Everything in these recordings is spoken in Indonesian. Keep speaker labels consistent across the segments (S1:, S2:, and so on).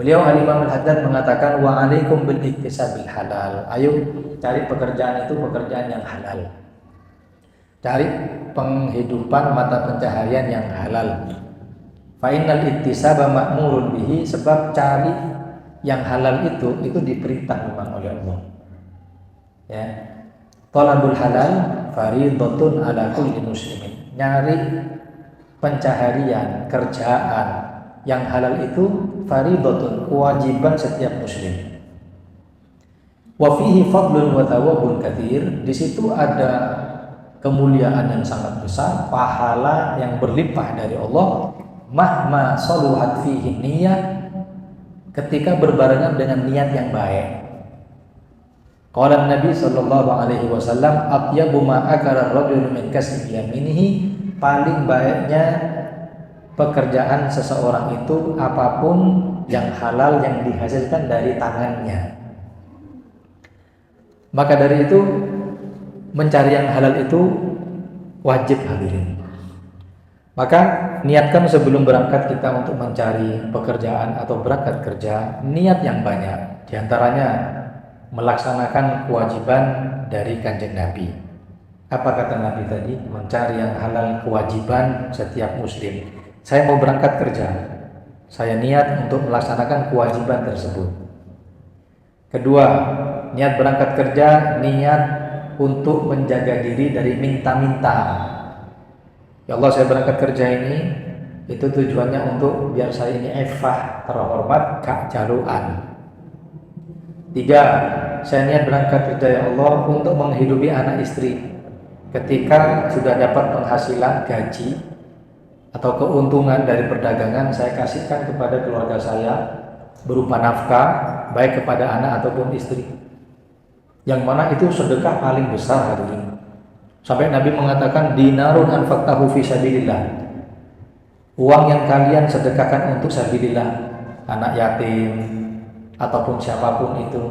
S1: Beliau Al-Imam Al-Haddad mengatakan wa alaikum bil iktisabil halal. Ayo cari pekerjaan itu pekerjaan yang halal. Cari penghidupan mata pencaharian yang halal. Fa innal iktisaba ma'murun bihi, sebab cari yang halal itu diperintah memang oleh Allah. Ya. Talabul halal fardhatun ala kulli muslimin. Nyari pencaharian, kerjaan yang halal itu fardhatun, kewajiban setiap muslim. Wa fihi fadlun wa thawabun katsir. Di situ ada kemuliaan yang sangat besar, pahala yang berlimpah dari Allah. Mahma saluhat fihi niyyah, ketika berbarengan dengan niat yang baik. Qala Nabi sallallahu alaihi wasallam, atyabu ma akala ar-rajulu min kasbi yaminihi, paling baiknya pekerjaan seseorang itu apapun yang halal yang dihasilkan dari tangannya. Maka dari itu mencari yang halal itu wajib, hadirin. Maka niatkan sebelum berangkat kita untuk mencari pekerjaan atau berangkat kerja, niat yang banyak. Di antaranya melaksanakan kewajiban dari Kanjeng Nabi. Apa kata Nabi tadi? Mencari yang halal kewajiban setiap muslim. Saya mau berangkat kerja, saya niat untuk melaksanakan kewajiban tersebut. Kedua, niat berangkat kerja, niat untuk menjaga diri dari minta-minta. Ya Allah, saya berangkat kerja ini, itu tujuannya untuk biar saya ini effah, terhormat, gak jaluan. Tiga, saya niat berangkat kerja ya Allah untuk menghidupi anak istri. Ketika sudah dapat penghasilan, gaji atau keuntungan dari perdagangan, saya kasihkan kepada keluarga saya berupa nafkah, baik kepada anak ataupun istri. Yang mana itu sedekah paling besar, hadirin. Sampai Nabi mengatakan dinarun anfaqtahu fi sabilillah. Uang yang kalian sedekahkan untuk sabilillah, anak yatim ataupun siapapun itu.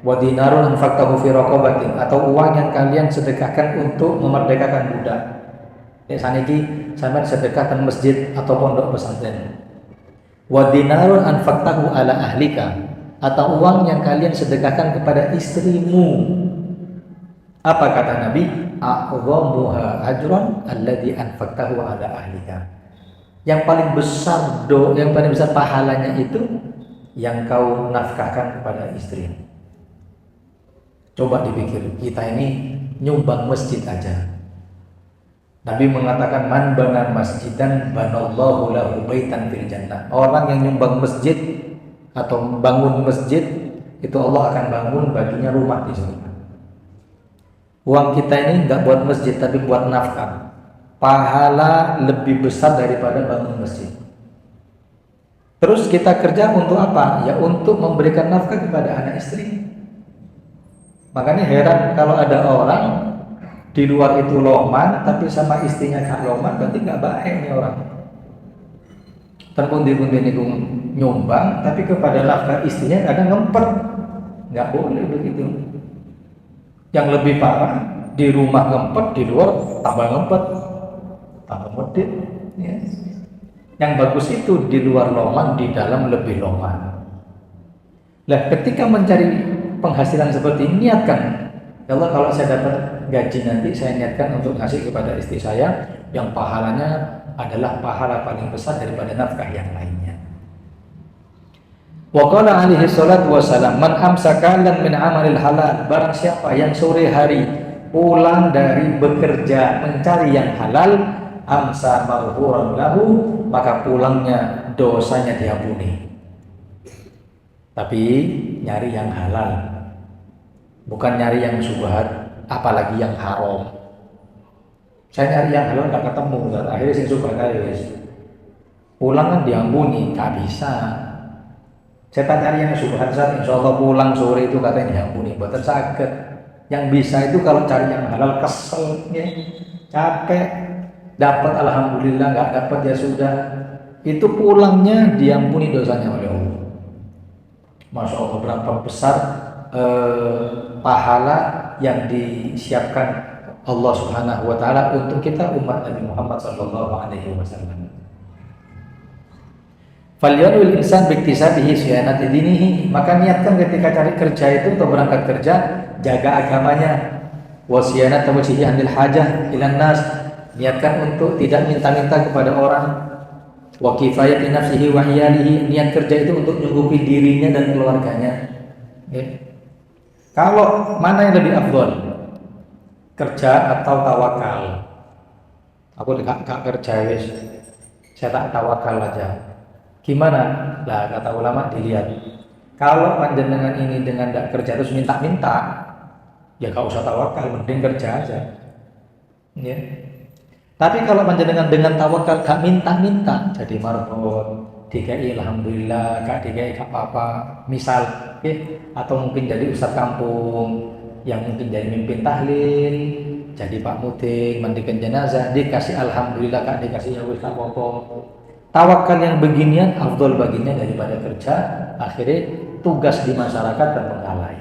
S1: Wa dinarun anfaqtahu fi raqabatin, atau uang yang kalian sedekahkan untuk memerdekakan budak. Nek saniki sampeyan sedekahkan masjid atau pondok pesantren. Wa dinarun anfaqtahu ala ahlika, atau uang yang kalian sedekahkan kepada istrimu. Apa kata Nabi? A'dhamuha ajran alladhi anfaqtahu ala ahlika. Yang paling besar yang paling besar pahalanya itu yang kau nafkahkan kepada istri. Coba dipikir, kita ini nyumbang masjid aja. Nabi mengatakan man bana masjidan banallahu lahu baitan fil jannah. Orang yang nyumbang masjid atau bangun masjid, itu Allah akan bangun baginya rumah di surga. Uang kita ini enggak buat masjid tapi buat nafkah. Pahala lebih besar daripada bangun masjid. Terus kita kerja untuk apa? Ya untuk memberikan nafkah kepada anak istri. Makanya heran kalau ada orang di luar itu loman tapi sama istrinya gak loman, berarti gak baik nih orang. Terpundi-pundi niku nyumbang tapi kepada nafkah istrinya kadang ngempet. Gak boleh begitu. Yang lebih parah, di rumah ngempet, di luar tambah ngempet, tambah medit. Ya. Yang bagus itu di luar loman, di dalam lebih loman. Nah, ketika mencari penghasilan seperti ini, niatkan, ya Allah, kalau saya dapat gaji nanti, saya niatkan untuk ngasih kepada istri saya, yang pahalanya adalah pahala paling besar daripada nafkah yang lainnya. Wa qala alaihi salatu wassalam, man amsaka lan min amalil halal, barang siapa yang sore hari pulang dari bekerja mencari yang halal, amsa maghfuran lahu, maka pulangnya dosanya diampuni. Tapi nyari yang halal, bukan nyari yang syubhat, apalagi yang haram. Saya nyari yang halal gak ketemu, akhirnya sing syubhat aja. Pulang kan diampuni, gak bisa. Saya tak cari yang syubhat, insya Allah pulang sore itu katanya diampuni, buatan sakit. Yang bisa itu kalau cari yang halal, kesel, ya, capek, dapat alhamdulillah, nggak dapat ya sudah. Itu pulangnya diampuni dosanya oleh Allah. Masya Allah, berapa besar pahala yang disiapkan Allah Subhanahu wa Ta'ala untuk kita umat Nabi Muhammad Sallallahu Alaihi Wasallam. Falyanwil insan biktisabihi syianati dinihi, maka niatkan ketika cari kerja itu atau berangkat kerja, jaga agamanya. Wasyianat wajhihi anil hajah ilan nas, niatkan untuk tidak minta-minta kepada orang. Wa kifayati nafsihi wa iyalihi, niat kerja itu untuk nyukupi dirinya dan keluarganya. Kalau mana yang lebih afdol, kerja atau tawakal? Aku gak kerja wis, saya tak tawakal aja. Gimana? Lah kata ulama dilihat. Kalau panjenengan ini dengan tidak kerja terus minta-minta, ya gak usah tawakal, mending kerja aja. Ya. Tapi kalau panjenengan dengan tawakal gak minta-minta, jadi marbot, DKI alhamdulillah, gak DKI gak apa-apa, misal, atau mungkin jadi ustadz kampung, yang mungkin jadi mimpin tahlil, jadi pak muding, mandikan jenazah, dikasih alhamdulillah, gak dikasih ya wis gak apa-apa. Tawakal yang beginian afdol baginya daripada kerja, akhirnya tugas di masyarakat terbengkalai.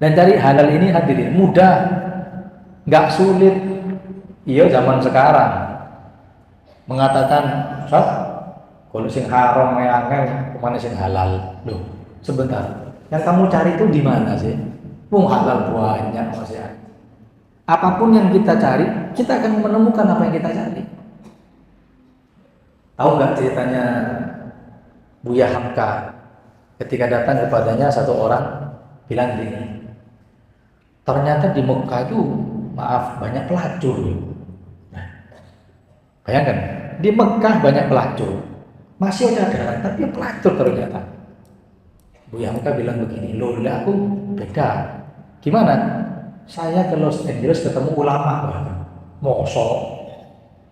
S1: Dan cari halal ini hadirin mudah, nggak sulit. Iya zaman sekarang mengatakan, "Sob, kalau sing haram angel, kemana sing halal?" Loh, sebentar. Yang kamu cari itu di mana sih? Halal banyak Mas ya. Apapun yang kita cari, kita akan menemukan apa yang kita cari. Tahu nggak ceritanya Buya Hamka ketika datang kepadanya satu orang bilang gini, ternyata di Mekah itu maaf banyak pelacur. Nah, bayangkan di Mekah banyak pelacur, masih ada tapi pelacur ternyata. Buya Hamka bilang begini, loh aku beda. Gimana? Saya ke Los Angeles ketemu ulama, mosok.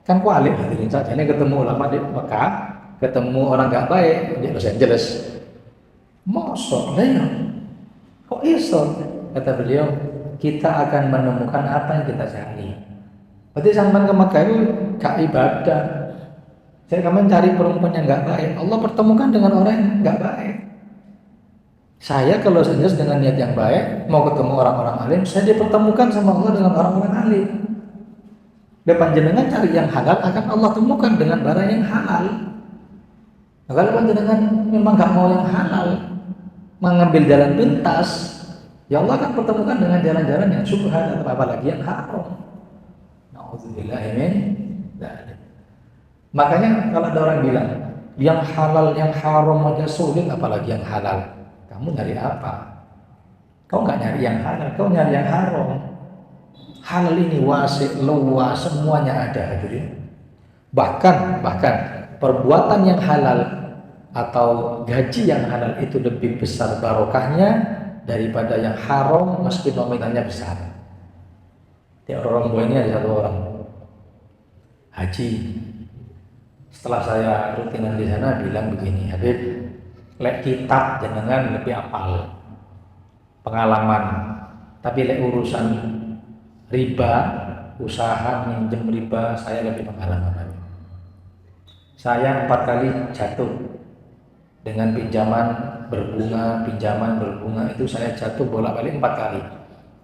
S1: Kan kualik hadirin saja ini ketemu ulama di Mekah, ketemu orang gak baik di Los Angeles. Mosok lah ya. Kok iso? Kata beliau, kita akan menemukan apa yang kita cari. Berarti sampai ke Mekah itu gak ibadah. Saya akan mencari perempuan yang gak baik, Allah pertemukan dengan orang yang gak baik. Saya ke Los Angeles dengan niat yang baik, mau ketemu orang-orang alim, saya dipertemukan sama Allah dengan orang-orang alim. Depan jenengan cari yang halal, akan Allah temukan dengan barang yang halal. Nah, kalau panjenengan memang gak mau yang halal, mengambil jalan pintas, ya Allah akan pertemukan dengan jalan-jalan yang syubhat atau apalagi yang haram. Nauzubillahi min dzalik. Makanya kalau ada orang bilang yang halal yang haram aja sulit, apalagi yang halal. Kamu nyari apa? Kau nggak nyari yang halal, kau nyari yang haram. Halal ini wasi, luas, semuanya ada hadirin. Bahkan perbuatan yang halal atau gaji yang halal itu lebih besar barokahnya daripada yang haram meski nominalnya besar. Di orang tua ini ada satu orang haji. Setelah saya rutinan di sana bilang begini, Habib, lek kitab jenengan lebih apal pengalaman, tapi lek urusan riba, usaha minjem riba, saya lebih pengalaman. Saya 4 kali jatuh dengan pinjaman berbunga itu saya jatuh bolak-balik 4 kali.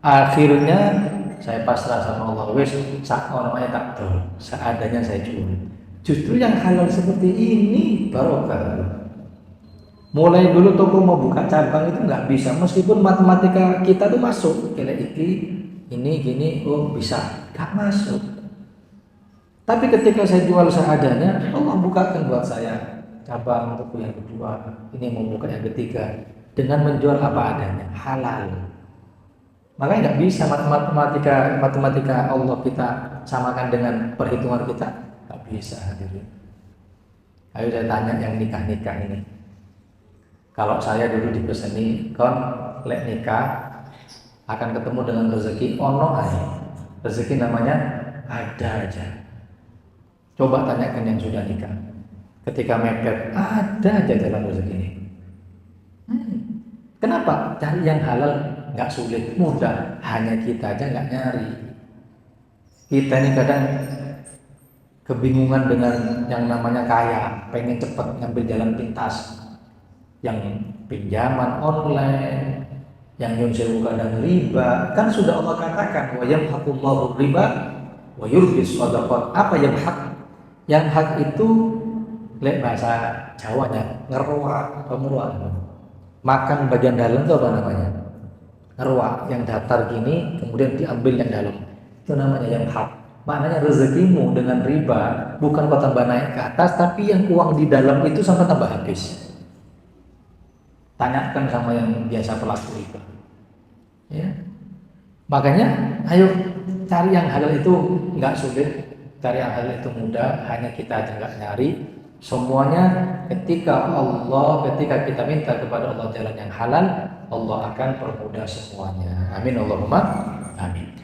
S1: Akhirnya saya pasrah sama Allah, wes sak namanya takdir, seadanya saya jual. Justru yang halal seperti ini barokah. Mulai dulu toko mau buka cabang itu nggak bisa, meskipun matematika kita tuh masuk, ini gini, oh bisa, gak masuk. Tapi ketika saya jual seadanya, Allah bukakan buat saya cabang untuk yang kedua, ini mau buka yang ketiga, dengan menjual apa adanya, halal. Makanya nggak bisa matematika Allah kita samakan dengan perhitungan kita, nggak bisa. Ayo saya tanya yang nikah ini, kalau saya dulu dipeseni, kon lek nikah akan ketemu dengan rezeki ono aja. Rezeki namanya ada aja. Coba tanyakan yang sudah nikah. Ketika mepet, ada aja dalam rezeki ini. Kenapa? Cari yang halal nggak sulit, mudah. Hanya kita aja nggak nyari. Kita ini kadang kebingungan dengan yang namanya kaya, pengen cepat ngambil jalan pintas. Yang pinjaman online, yang nyunsil kadang riba, kan sudah Allah katakan wa yamhaqullahu riba wa yurbis shadaqat. Apa yang hak? Yang hak itu lek bahasa Jawanya ngeruak, apa ngeruak? Makan bagian dalam itu apa namanya? Ngeruak, yang datar gini kemudian diambil yang dalam. Itu namanya yang hak. Maknanya rezekimu dengan riba bukan kau tambah naik ke atas, tapi yang uang di dalam itu sampai tambah habis. Tanyakan sama yang biasa pelaku riba. Ya. Makanya ayo cari yang halal itu nggak sulit, cari yang halal itu mudah, hanya kita aja nggak nyari. Semuanya ketika kita minta kepada Allah jalan yang halal, Allah akan permudah semuanya. Amin Allahumma amin.